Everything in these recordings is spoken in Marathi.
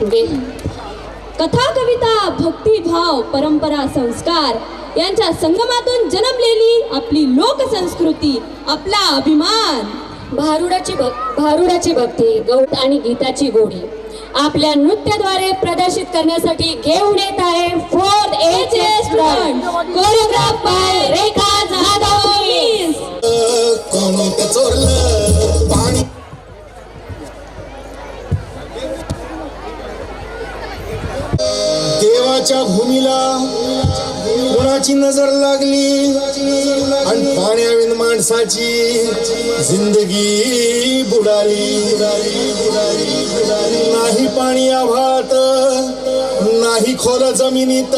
कथा, कविता, भक्तिभाव, परंपरा, संस्कार यांच्या संगमातून जन्मलेली आपली लोकसंस्कृती, आपला अभिमान. भारुडाची भक्ती, गौत आणि गीताची गोडी आपल्या नृत्याद्वारे प्रदर्शित करण्यासाठी घेऊन येत आहे 4th HS front, choreograph by Rekha Jadhav. देवाच्या भूमीला कोणाची नजर लागली आणि पाण्याविन माणसाची जिंदगी बुडाली. नाही पाणी आभाळात, नाही खोल जमिनीत,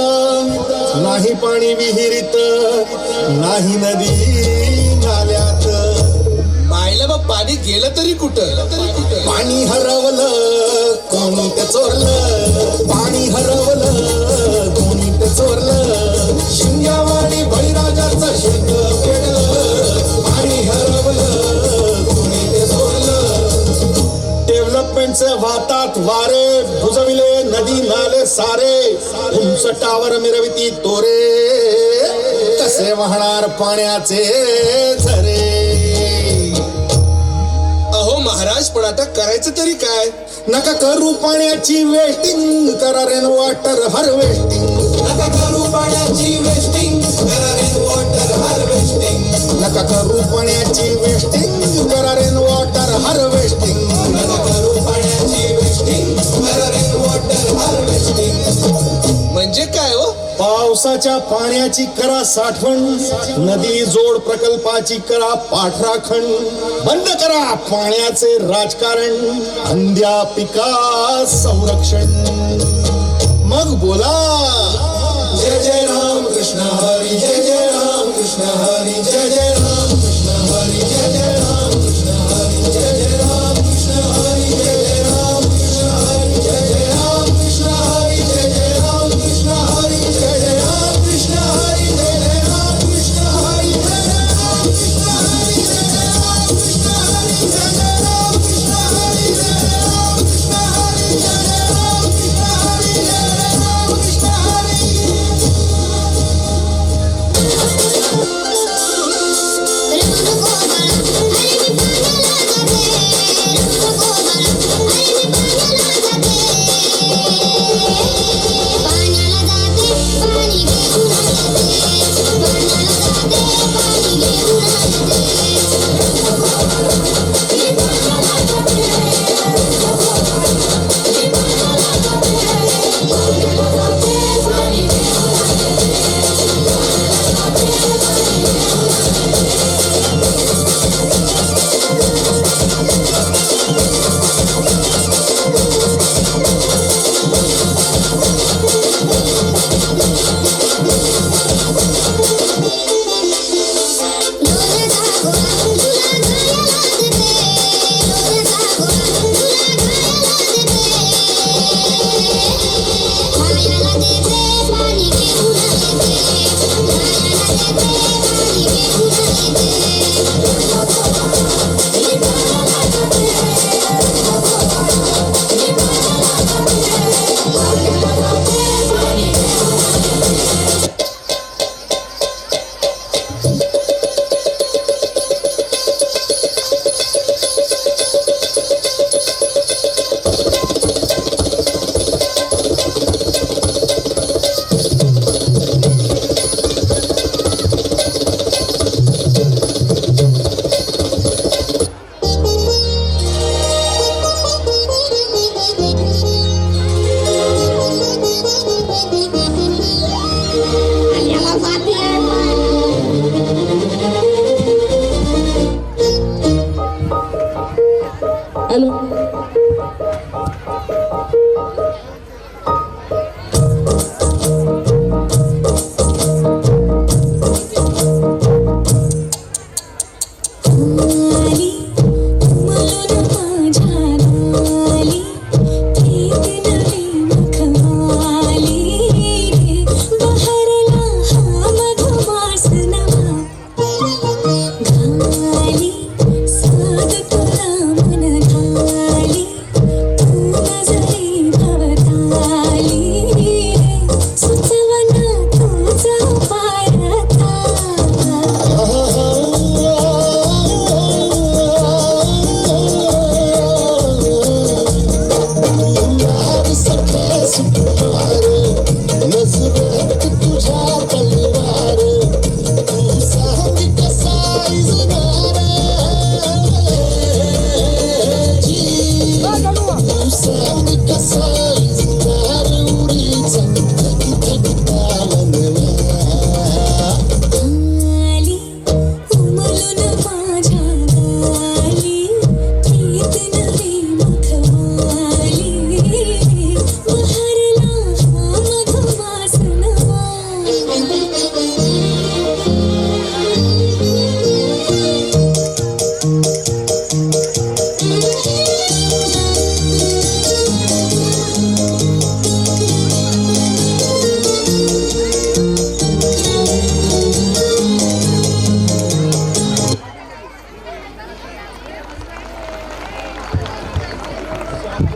नाही पाणी विहिरीत, नाही नदी नाल्यात. मायला बा पाणी गेलं तरी कुठं? पाणी हरवलं कोणी ते चोरलं, पाणी हरवलं कोणी ते चोरलं. शिंग्यावाडी बळीराजाचं शेत पेटलं, पाणी हरवलं कोणी ते चोरलं. डेव्हलपमेंटचे वाहतात वारे, बुजविले नदी नाले सारे, उंच टावर मिरविती तोरे, कसे वाहणार पाण्याचे झरे. अहो महाराज, पण आता करायचं तरी काय? नका करू पाण्याची वेस्टिंग, करा रेन वॉटर हार्वेस्टिंग. नका करू पाण्याची वेस्टिंग, करा रेन वॉटर हार्वेस्टिंग. नका करू पाण्याची वेस्टिंग, करा रेन वॉटर हार्वेस्टिंग. नका करू पाण्याची वेस्टिंग, करा रेन वॉटर हार्वेस्टिंग. म्हणजे काय हो? पावसाच्या पाण्याची करा साठवण, नदी जोड प्रकल्पाची करा पाठराखण. बंद करा पाण्याचे राजकारण, अंध्या पिका संरक्षण. मग बोला